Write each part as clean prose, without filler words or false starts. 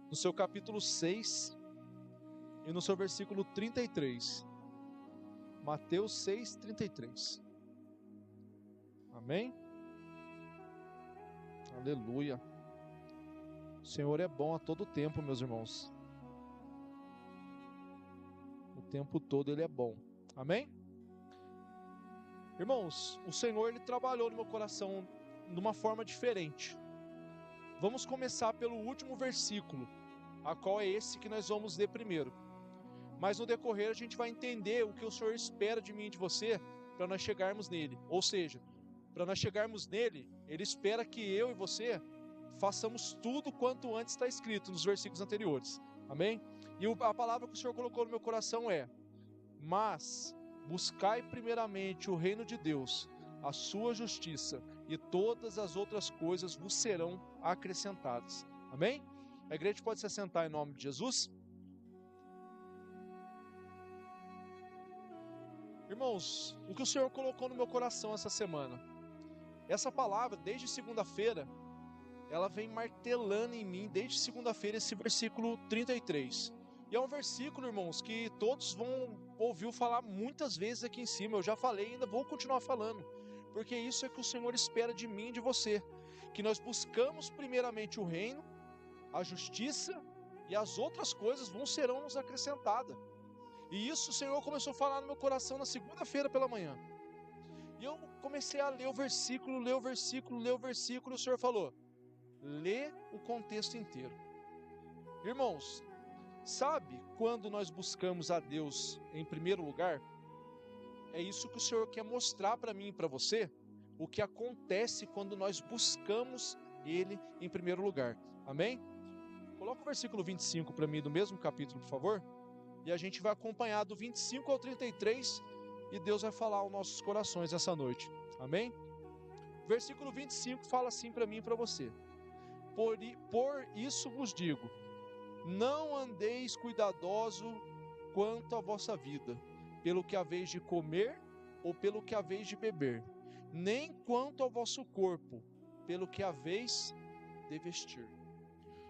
no seu capítulo 6 e no seu versículo 33. Mateus 6, 33. Amém? Aleluia. O Senhor é bom a todo tempo, meus irmãos. O tempo todo Ele é bom. Amém? Irmãos, o Senhor Ele trabalhou no meu coração de uma forma diferente. Vamos começar pelo último versículo, a qual é esse que nós vamos ler primeiro. Mas no decorrer a gente vai entender o que o Senhor espera de mim e de você para nós chegarmos nele. Ou seja, para nós chegarmos nele, Ele espera que eu e você façamos tudo quanto antes está escrito nos versículos anteriores. Amém? E a palavra que o Senhor colocou no meu coração é: mas buscai primeiramente o reino de Deus, a sua justiça, e todas as outras coisas vos serão acrescentadas. Amém? A igreja pode se assentar em nome de Jesus? Irmãos, o que o Senhor colocou no meu coração essa semana? Essa palavra, desde segunda-feira, ela vem martelando em mim, desde segunda-feira, esse versículo 33. E é um versículo, irmãos, que todos vão ouvir falar muitas vezes aqui em cima. Eu já falei e ainda vou continuar falando. Porque isso é que o Senhor espera de mim e de você. Que nós buscamos primeiramente o reino, a justiça, e as outras coisas serão nos acrescentadas. E isso o Senhor começou a falar no meu coração na segunda-feira pela manhã. E eu comecei a ler o versículo, e o Senhor falou: lê o contexto inteiro. Irmãos, sabe quando nós buscamos a Deus em primeiro lugar? É isso que o Senhor quer mostrar para mim e para você, o que acontece quando nós buscamos Ele em primeiro lugar. Amém? Coloca o versículo 25 para mim do mesmo capítulo, por favor. E a gente vai acompanhar do 25 ao 33 e Deus vai falar aos nossos corações essa noite. Amém? Versículo 25 fala assim para mim e para você: Por isso vos digo, não andeis cuidadoso quanto à vossa vida, pelo que haveis de comer ou pelo que haveis de beber, nem quanto ao vosso corpo, pelo que haveis de vestir.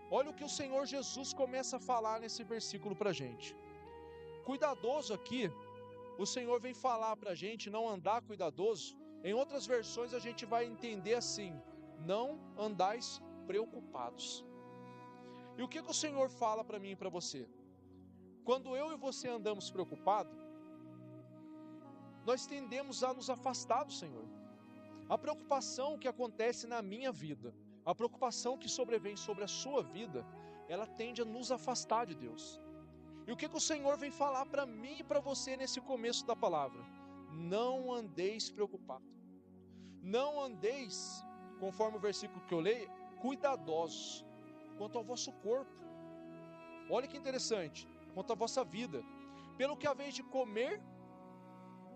Olha o que o Senhor Jesus começa a falar nesse versículo para a gente. Cuidadoso aqui, o Senhor vem falar para a gente não andar cuidadoso. Em outras versões a gente vai entender assim: não andais preocupados. E o que o Senhor fala para mim e para você? Quando eu e você andamos preocupados, nós tendemos a nos afastar do Senhor. A preocupação que acontece na minha vida, a preocupação que sobrevém sobre a sua vida, ela tende a nos afastar de Deus. E o que o Senhor vem falar para mim e para você nesse começo da palavra? Não andeis preocupados. Não andeis, conforme o versículo que eu leio, cuidadosos quanto ao vosso corpo. Olha que interessante, quanto à vossa vida. Pelo que haveis de comer,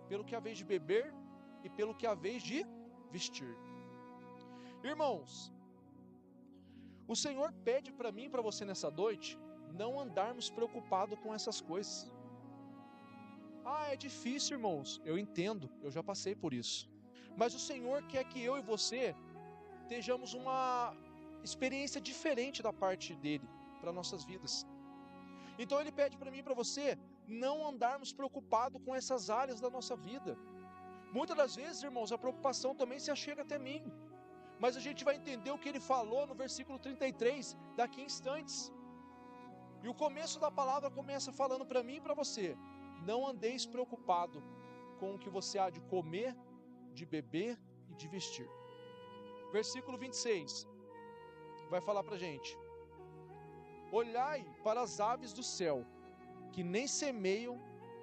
pelo que haveis de beber e pelo que haveis de vestir. Irmãos, o Senhor pede para mim e para você nessa noite não andarmos preocupados com essas coisas. É difícil, irmãos. Eu entendo, eu já passei por isso. Mas o Senhor quer que eu e você tenhamos uma experiência diferente da parte dele para nossas vidas. Então ele pede para mim e para você não andarmos preocupados com essas áreas da nossa vida. Muitas das vezes, irmãos, a preocupação também se achega até mim. Mas a gente vai entender o que ele falou no versículo 33 daqui a instantes. E o começo da palavra começa falando para mim e para você: não andeis preocupado com o que você há de comer, de beber e de vestir. Versículo 26 vai falar para a gente: olhai para as aves do céu, que nem semeiam,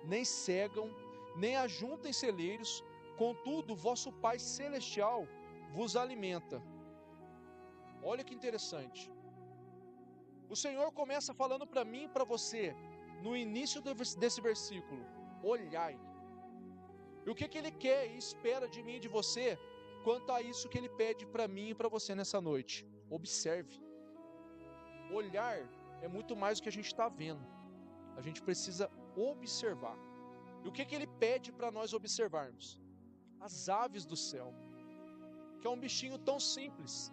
nem cegam, nem ajuntam em celeiros, contudo o vosso Pai Celestial vos alimenta. Olha que interessante. O Senhor começa falando para mim e para você, no início desse versículo: olhai. E o que Ele quer e espera de mim e de você, quanto a isso que Ele pede para mim e para você nessa noite? Observe. Olhar é muito mais do que a gente está vendo. A gente precisa observar. E o que Ele pede para nós observarmos? As aves do céu, que é um bichinho tão simples,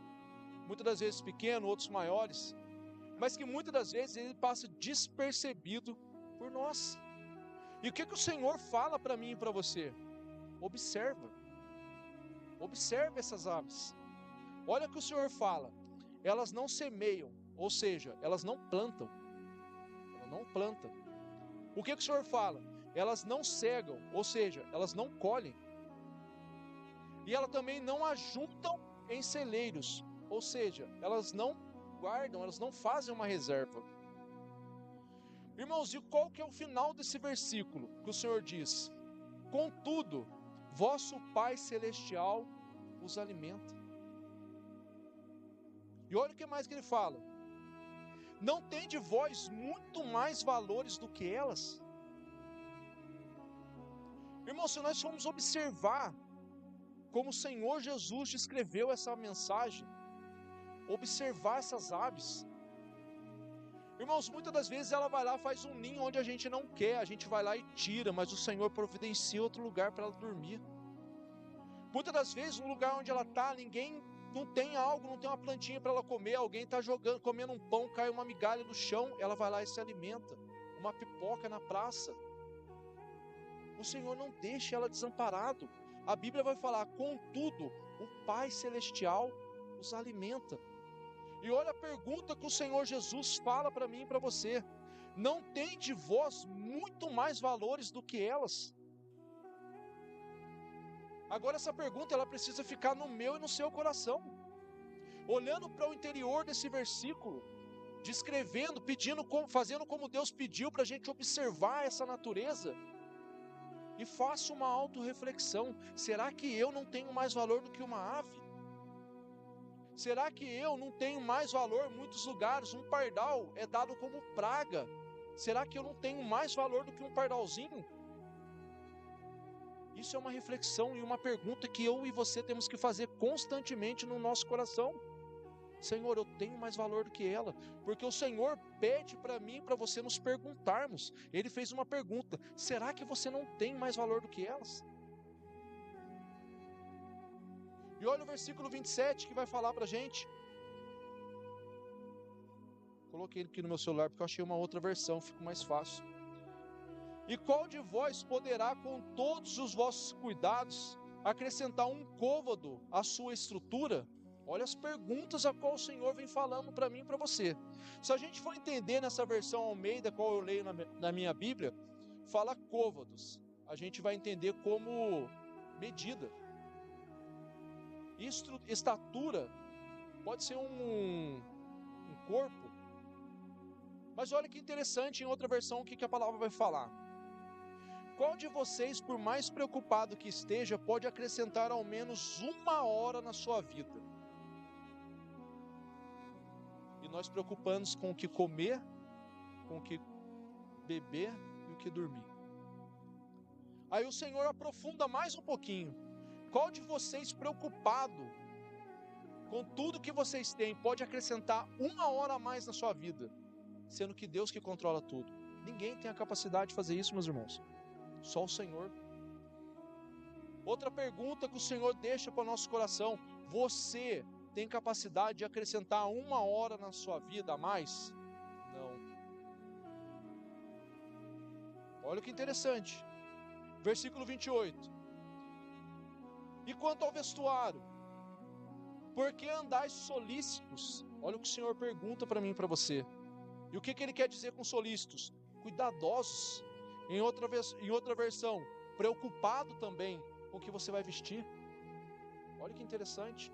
muitas das vezes pequeno, outros maiores, mas que muitas das vezes ele passa despercebido por nós. E o que o Senhor fala para mim e para você? Observa essas aves. Olha o que o Senhor fala, elas não semeiam, ou seja, elas não plantam. O que o Senhor fala? Elas não cegam, ou seja, elas não colhem. E elas também não ajuntam em celeiros, ou seja, elas não guardam, elas não fazem uma reserva. Irmãos, e qual que é o final desse versículo que o Senhor diz? Contudo, vosso Pai Celestial os alimenta. E olha o que mais que ele fala. Não tende vós muito mais valores do que elas? Irmãos, se nós formos observar como o Senhor Jesus descreveu essa mensagem, observar essas aves. Irmãos, muitas das vezes ela vai lá e faz um ninho onde a gente não quer, a gente vai lá e tira, mas o Senhor providencia outro lugar para ela dormir. Muitas das vezes, no lugar onde ela está, ninguém não tem algo, não tem uma plantinha para ela comer, alguém está comendo um pão, cai uma migalha no chão, ela vai lá e se alimenta. Uma pipoca na praça. O Senhor não deixa ela desamparado. A Bíblia vai falar, contudo, o Pai Celestial os alimenta. E olha a pergunta que o Senhor Jesus fala para mim e para você. Não tende vós muito mais valores do que elas? Agora essa pergunta ela precisa ficar no meu e no seu coração. Olhando para o interior desse versículo, descrevendo, pedindo, fazendo como Deus pediu para a gente observar essa natureza. E faça uma autorreflexão. Será que eu não tenho mais valor do que uma ave? Será que eu não tenho mais valor em muitos lugares? Um pardal é dado como praga. Será que eu não tenho mais valor do que um pardalzinho? Isso é uma reflexão e uma pergunta que eu e você temos que fazer constantemente no nosso coração. Senhor, eu tenho mais valor do que ela, porque o Senhor pede para mim e para você nos perguntarmos. Ele fez uma pergunta, será que você não tem mais valor do que elas? E olha o versículo 27 que vai falar para a gente. Coloquei ele aqui no meu celular porque eu achei uma outra versão, fica mais fácil. E qual de vós poderá com todos os vossos cuidados acrescentar um côvado à sua estrutura? Olha as perguntas a qual o Senhor vem falando para mim e para você. Se a gente for entender nessa versão Almeida, qual eu leio na minha Bíblia, fala côvados. A gente vai entender como medida. Estatura pode ser um corpo. Mas olha que interessante, em outra versão, o que a palavra vai falar. Qual de vocês, por mais preocupado que esteja, pode acrescentar ao menos 1 hora na sua vida? E nós preocupamos com o que comer, com o que beber e o que dormir. Aí o Senhor aprofunda mais um pouquinho. Qual de vocês preocupado com tudo que vocês têm pode acrescentar 1 hora a mais na sua vida? Sendo que Deus que controla tudo. Ninguém tem a capacidade de fazer isso, meus irmãos. Só o Senhor. Outra pergunta que o Senhor deixa para o nosso coração. Você tem capacidade de acrescentar 1 hora na sua vida a mais? Não. Olha que interessante. Versículo 28. E quanto ao vestuário? Por que andais solícitos? Olha o que o Senhor pergunta para mim e para você. E o que ele quer dizer com solícitos? Cuidadosos. Em outra versão, preocupado também com o que você vai vestir. Olha que interessante.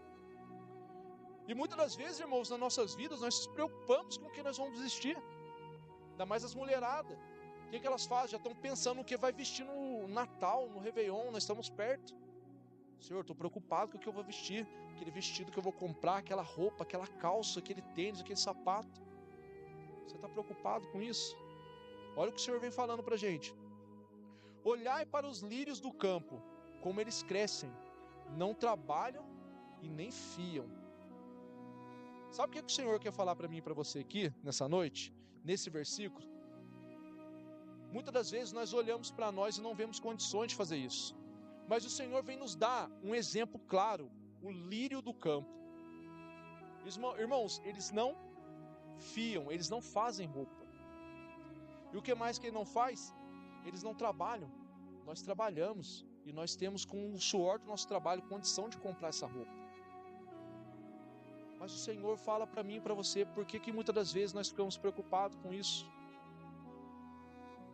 E muitas das vezes, irmãos, nas nossas vidas, nós nos preocupamos com o que nós vamos vestir. Ainda mais as mulheradas. O que elas fazem? Já estão pensando no que vai vestir no Natal, no Réveillon, nós estamos perto. Senhor, estou preocupado com o que eu vou vestir. Aquele vestido que eu vou comprar, aquela roupa, aquela calça, aquele tênis, aquele sapato. Você está preocupado com isso? Olha o que o Senhor vem falando para a gente. Olhai para os lírios do campo, como eles crescem. Não trabalham e nem fiam. Sabe o que o Senhor quer falar para mim e para você aqui, nessa noite? Nesse versículo? Muitas das vezes nós olhamos para nós e não vemos condições de fazer isso. Mas o Senhor vem nos dar um exemplo claro. O lírio do campo. Irmãos, eles não fiam, eles não fazem roupa. E o que mais que ele não faz? Eles não trabalham. Nós trabalhamos e nós temos com o suor do nosso trabalho condição de comprar essa roupa. Mas o Senhor fala para mim e para você, por que muitas das vezes nós ficamos preocupados com isso?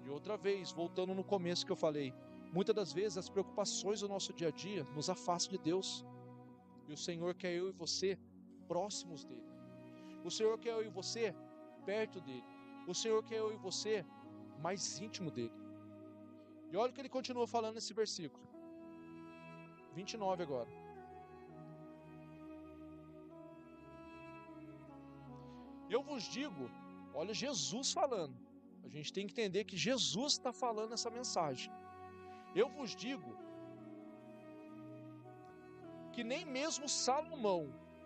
E outra vez, voltando no começo que eu falei, muitas das vezes as preocupações do nosso dia a dia nos afastam de Deus. E o Senhor quer eu e você próximos dele. O Senhor quer eu e você perto dele. O Senhor quer eu e você mais íntimo dele. E olha o que ele continua falando nesse versículo 29 agora. Eu vos digo, olha Jesus falando. A gente tem que entender que Jesus está falando essa mensagem. Eu vos digo que nem mesmo Salomão,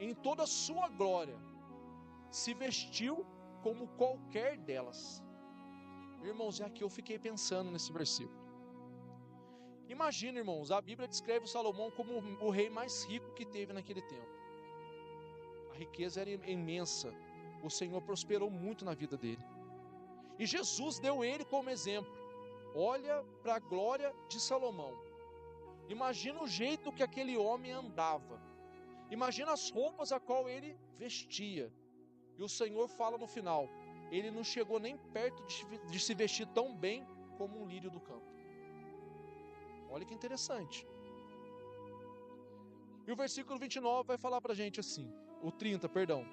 em toda a sua glória, se vestiu como qualquer delas. Irmãos, é aqui eu fiquei pensando nesse versículo. Imagina, irmãos, a Bíblia descreve o Salomão como o rei mais rico que teve naquele tempo. A riqueza era imensa. O Senhor prosperou muito na vida dele. E Jesus deu ele como exemplo. Olha para a glória de Salomão. Imagina o jeito que aquele homem andava. Imagina as roupas a qual ele vestia. E o Senhor fala no final, ele não chegou nem perto de se vestir tão bem como um lírio do campo. Olha que interessante. E o versículo 29 vai falar para a gente assim, o 30, perdão.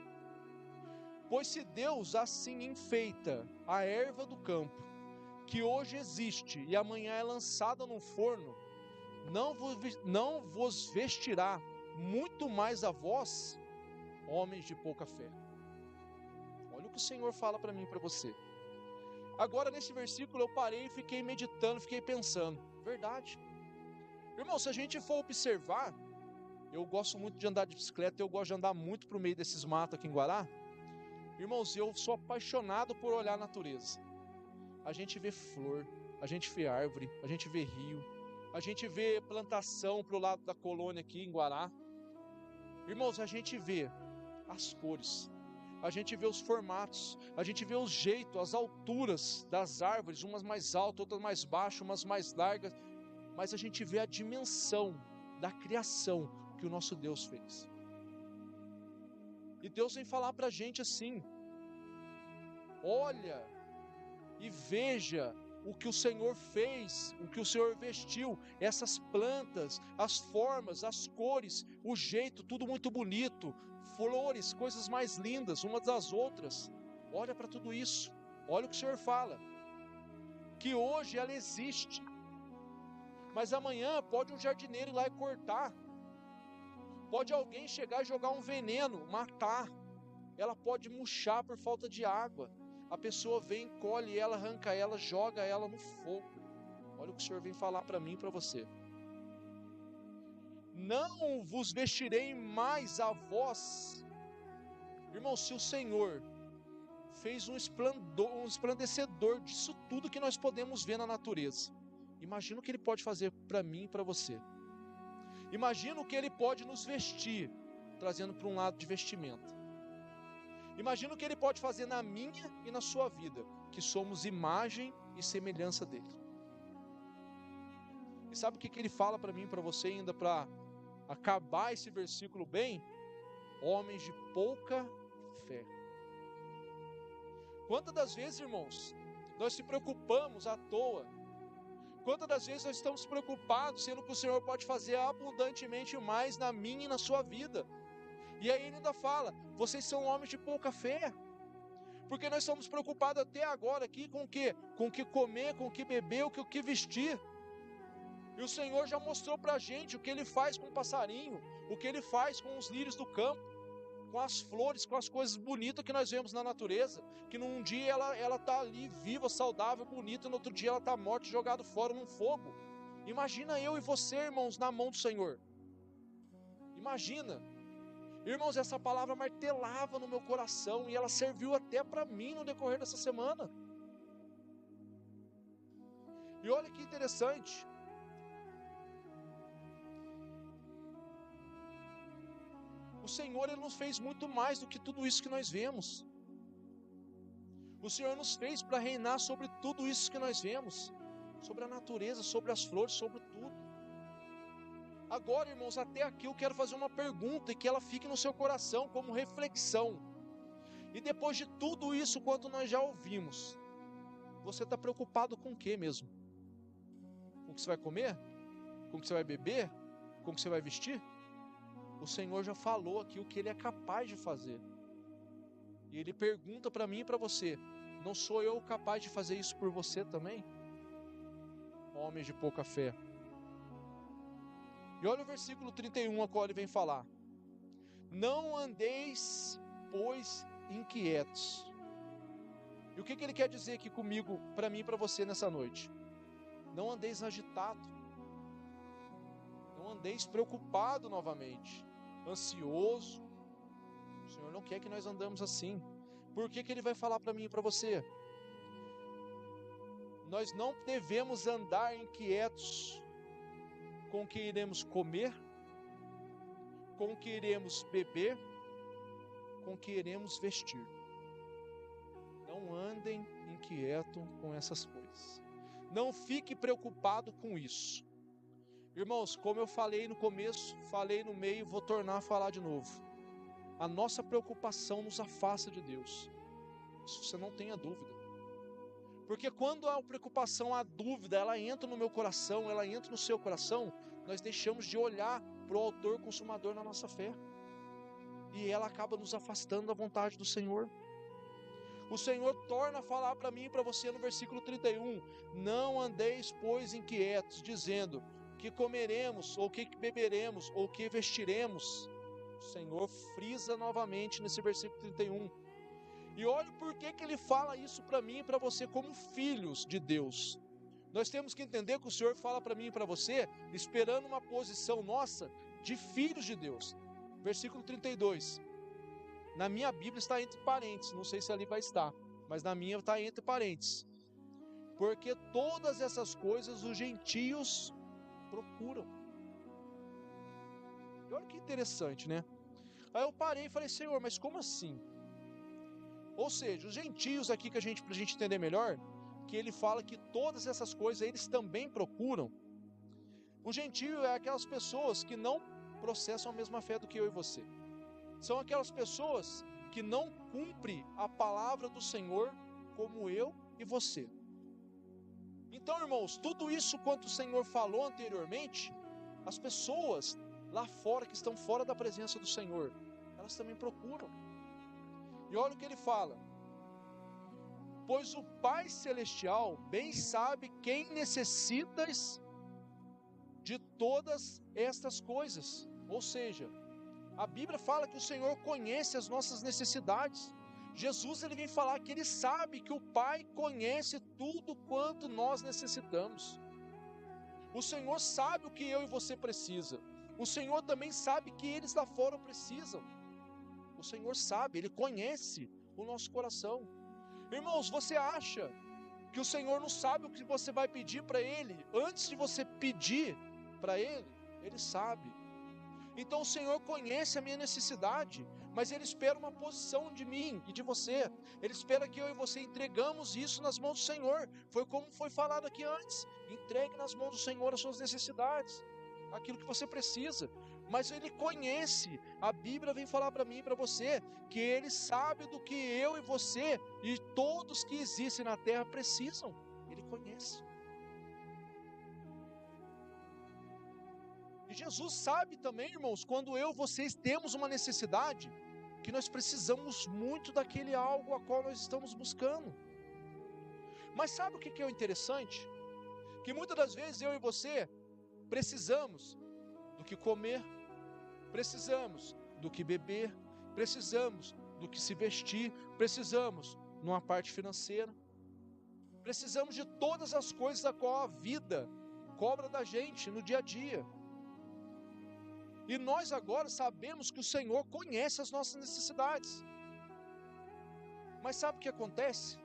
Pois se Deus assim enfeita a erva do campo, que hoje existe e amanhã é lançada no forno, não vos vestirá muito mais a vós, homens de pouca fé. Olha o que o Senhor fala para mim e para você. Agora nesse versículo eu parei e fiquei meditando, fiquei pensando, verdade. Irmão, se a gente for observar, eu gosto muito de andar de bicicleta, eu gosto de andar muito para o meio desses matos aqui em Guará. Irmãos, eu sou apaixonado por olhar a natureza. A gente vê flor, a gente vê árvore, a gente vê rio, a gente vê plantação para o lado da colônia aqui em Guará. Irmãos, a gente vê as cores, a gente vê os formatos, a gente vê os jeitos, as alturas das árvores, umas mais altas, outras mais baixas, umas mais largas, mas a gente vê a dimensão da criação que o nosso Deus fez. E Deus vem falar para a gente assim, olha e veja o que o Senhor fez, o que o Senhor vestiu, essas plantas, as formas, as cores, o jeito, tudo muito bonito, flores, coisas mais lindas umas das outras. Olha para tudo isso, olha o que o Senhor fala, que hoje ela existe, mas amanhã pode um jardineiro ir lá e cortar, pode alguém chegar e jogar um veneno, matar, ela pode murchar por falta de água. A pessoa vem, colhe ela, arranca ela, joga ela no fogo. Olha o que o Senhor vem falar para mim e para você. Não vos vestirei mais a vós. Irmão, se o Senhor fez um esplendecedor disso tudo que nós podemos ver na natureza, imagina o que Ele pode fazer para mim e para você. Imagina o que Ele pode nos vestir, trazendo para um lado de vestimenta. Imagina o que Ele pode fazer na minha e na sua vida, que somos imagem e semelhança dEle. E sabe o que Ele fala para mim e para você ainda para acabar esse versículo bem? Homens de pouca fé. Quantas das vezes, irmãos, nós se preocupamos à toa? Quantas das vezes nós estamos preocupados, sendo que o Senhor pode fazer abundantemente mais na minha e na sua vida? E aí ele ainda fala, vocês são homens de pouca fé, porque nós estamos preocupados até agora aqui com o quê? Com o que comer, com o que beber, com o que vestir. E o Senhor já mostrou para a gente o que Ele faz com o passarinho, o que Ele faz com os lírios do campo, com as flores, com as coisas bonitas que nós vemos na natureza, que num dia ela está ali viva, saudável, bonita, e no outro dia ela está morta, jogada fora num fogo. Imagina eu e você, irmãos, na mão do Senhor. Imagina. Irmãos, essa palavra martelava no meu coração e ela serviu até para mim no decorrer dessa semana. E olha que interessante. O Senhor, Ele nos fez muito mais do que tudo isso que nós vemos. O Senhor nos fez para reinar sobre tudo isso que nós vemos, sobre a natureza, sobre as flores, sobre tudo. Agora, irmãos, até aqui eu quero fazer uma pergunta e que ela fique no seu coração como reflexão. E depois de tudo isso, quanto nós já ouvimos, você está preocupado com o que mesmo? Com o que você vai comer? Com o que você vai beber? Com o que você vai vestir? O Senhor já falou aqui o que Ele é capaz de fazer. E Ele pergunta para mim e para você: não sou eu capaz de fazer isso por você também? Homens de pouca fé. E olha o versículo 31 a qual Ele vem falar: não andeis, pois, inquietos. E o que Ele quer dizer aqui comigo, para mim e para você nessa noite? Não andeis agitado, não andeis preocupado novamente, ansioso. O Senhor não quer que nós andamos assim. Por que Ele vai falar para mim e para você? Nós não devemos andar inquietos com o que iremos comer, com o que iremos beber, com o que iremos vestir. Não andem inquietos com essas coisas. Não fique preocupado com isso. Irmãos, como eu falei no começo, falei no meio, vou tornar a falar de novo. A nossa preocupação nos afasta de Deus. Isso você não tenha dúvida. Porque quando a preocupação, a dúvida, ela entra no meu coração, ela entra no seu coração, nós deixamos de olhar para o autor consumador na nossa fé. E ela acaba nos afastando da vontade do Senhor. O Senhor torna a falar para mim e para você no versículo 31, não andeis, pois, inquietos, dizendo, que comeremos, ou que beberemos, ou que vestiremos. O Senhor frisa novamente nesse versículo 31. E olha por que Ele fala isso para mim e para você como filhos de Deus. Nós temos que entender que o Senhor fala para mim e para você, esperando uma posição nossa de filhos de Deus. Versículo 32. Na minha Bíblia está entre parênteses, não sei se ali vai estar, mas na minha está entre parênteses. Porque todas essas coisas os gentios procuram. E olha que interessante, né? Aí eu parei e falei, Senhor, mas como assim? Ou seja, os gentios aqui, para a gente entender melhor, que Ele fala que todas essas coisas eles também procuram. O gentio é aquelas pessoas que não processam a mesma fé do que eu e você. São aquelas pessoas que não cumprem a palavra do Senhor como eu e você. Então, irmãos, tudo isso quanto o Senhor falou anteriormente, as pessoas lá fora, que estão fora da presença do Senhor, elas também procuram. E olha o que Ele fala: pois o Pai Celestial bem sabe quem necessitas de todas estas coisas. Ou seja, a Bíblia fala que o Senhor conhece as nossas necessidades. Jesus, Ele vem falar que Ele sabe que o Pai conhece tudo quanto nós necessitamos. O Senhor sabe o que eu e você precisa. O Senhor também sabe que eles lá fora precisam. O Senhor sabe, Ele conhece o nosso coração. Irmãos, você acha que o Senhor não sabe o que você vai pedir para Ele? Antes de você pedir para Ele, Ele sabe. Então o Senhor conhece a minha necessidade, mas Ele espera uma posição de mim e de você. Ele espera que eu e você entregamos isso nas mãos do Senhor. Foi como foi falado aqui antes. Entregue nas mãos do Senhor as suas necessidades, aquilo que você precisa. Mas Ele conhece, a Bíblia vem falar para mim e para você, que Ele sabe do que eu e você e todos que existem na terra precisam. Ele conhece. E Jesus sabe também, irmãos, quando eu e vocês temos uma necessidade, que nós precisamos muito daquele algo a qual nós estamos buscando. Mas sabe o que é o interessante? Que muitas das vezes eu e você precisamos do que comer, precisamos do que beber, precisamos do que se vestir, precisamos numa parte financeira, precisamos de todas as coisas a qual a vida cobra da gente no dia a dia. E nós agora sabemos que o Senhor conhece as nossas necessidades. Mas sabe o que acontece?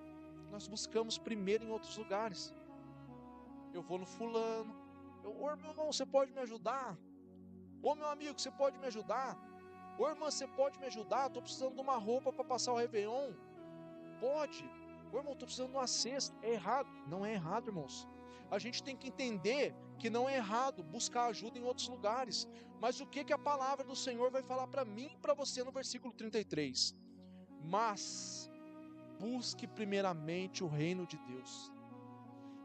Nós buscamos primeiro em outros lugares. Eu vou no fulano. Ô meu irmão, você pode me ajudar? Ô meu amigo, você pode me ajudar? Ô irmã, você pode me ajudar? Estou precisando de uma roupa para passar o Réveillon. Pode. Ô irmão, estou precisando de uma cesta. É errado? Não é errado, irmãos. A gente tem que entender que não é errado buscar ajuda em outros lugares. Mas o que a palavra do Senhor vai falar para mim e para você no versículo 33? Mas busque primeiramente o reino de Deus.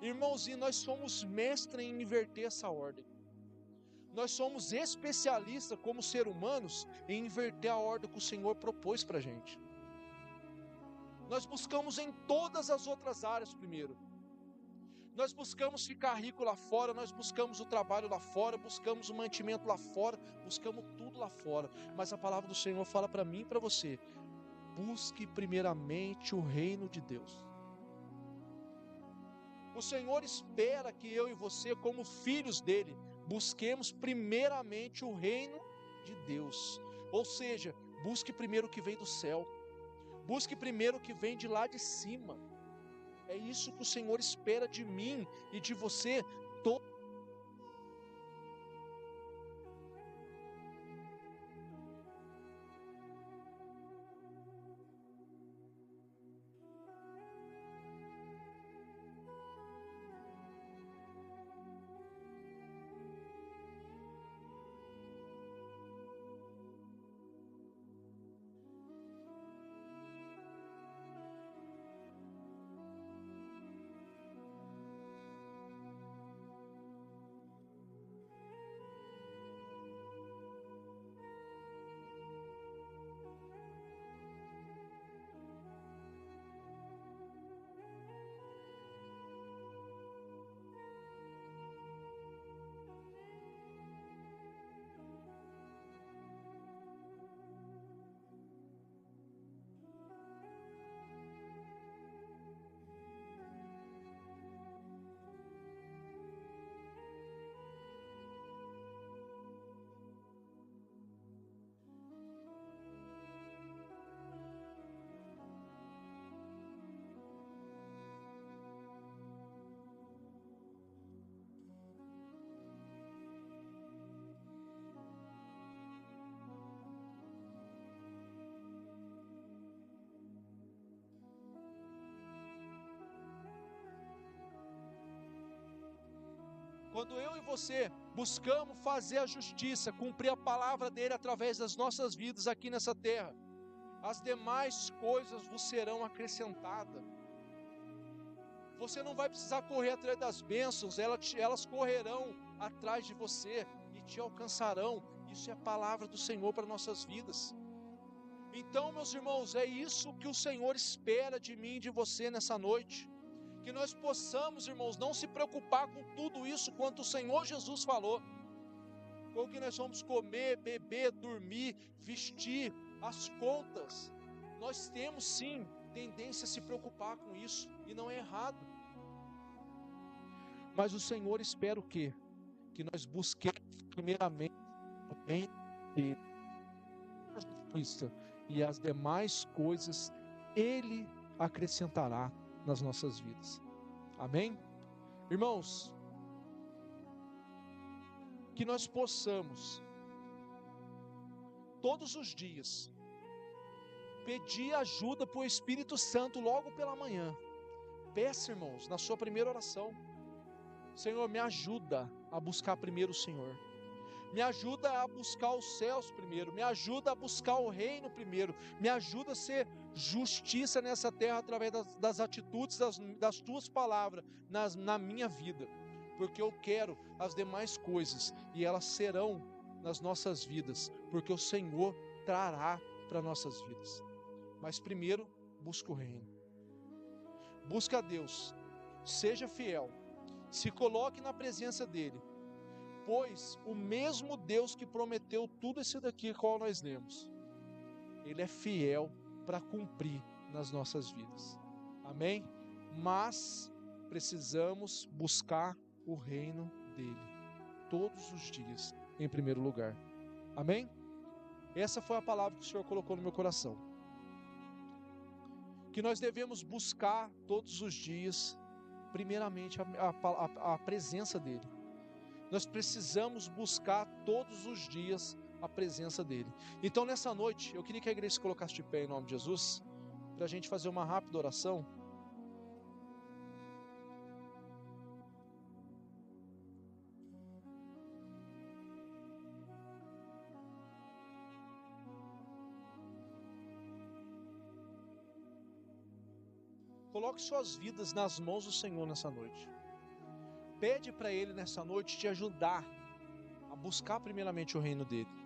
Irmãozinho, nós somos mestres em inverter essa ordem. Nós somos especialistas como seres humanos em inverter a ordem que o Senhor propôs para a gente. Nós buscamos em todas as outras áreas primeiro. Nós buscamos ficar rico lá fora, nós buscamos o trabalho lá fora, buscamos o mantimento lá fora, buscamos tudo lá fora. Mas a palavra do Senhor fala para mim e para você: busque primeiramente o reino de Deus. O Senhor espera que eu e você, como filhos dele, busquemos primeiramente o reino de Deus. Ou seja, busque primeiro o que vem do céu. Busque primeiro o que vem de lá de cima. É isso que o Senhor espera de mim e de você. Quando eu e você buscamos fazer a justiça, cumprir a palavra dele através das nossas vidas aqui nessa terra, as demais coisas vos serão acrescentadas. Você não vai precisar correr atrás das bênçãos, elas correrão atrás de você e te alcançarão. Isso é a palavra do Senhor para nossas vidas. Então, meus irmãos, é isso que o Senhor espera de mim e de você nessa noite. Que nós possamos, irmãos, não se preocupar com tudo isso quanto o Senhor Jesus falou. Com o que nós vamos comer, beber, dormir, vestir, as contas. Nós temos sim tendência a se preocupar com isso, e não é errado. Mas o Senhor espera o quê? Que nós busquemos primeiramente o reino dele, a justiça, e as demais coisas ele acrescentará nas nossas vidas. Amém? Irmãos, que nós possamos todos os dias pedir ajuda para o Espírito Santo logo pela manhã. Peça, irmãos, na sua primeira oração: Senhor, me ajuda a buscar primeiro o Senhor. Me ajuda a buscar os céus primeiro, me ajuda a buscar o reino primeiro, me ajuda a ser justiça nessa terra através das atitudes, das tuas palavras na minha vida, porque eu quero as demais coisas e elas serão nas nossas vidas, porque o Senhor trará para nossas vidas. Mas primeiro, busca o reino, busca a Deus, seja fiel, se coloque na presença dEle, pois o mesmo Deus que prometeu tudo isso daqui qual nós lemos, Ele é fiel para cumprir nas nossas vidas. Amém? Mas precisamos buscar o reino dEle todos os dias, em primeiro lugar. Amém? Essa foi a palavra que o Senhor colocou no meu coração. Que nós devemos buscar todos os dias, primeiramente, a presença dEle. Nós precisamos buscar todos os dias a presença dEle. Então nessa noite, eu queria que a igreja se colocasse de pé em nome de Jesus, para a gente fazer uma rápida oração. Coloque suas vidas nas mãos do Senhor nessa noite. Pede para Ele nessa noite te ajudar a buscar primeiramente o reino dEle.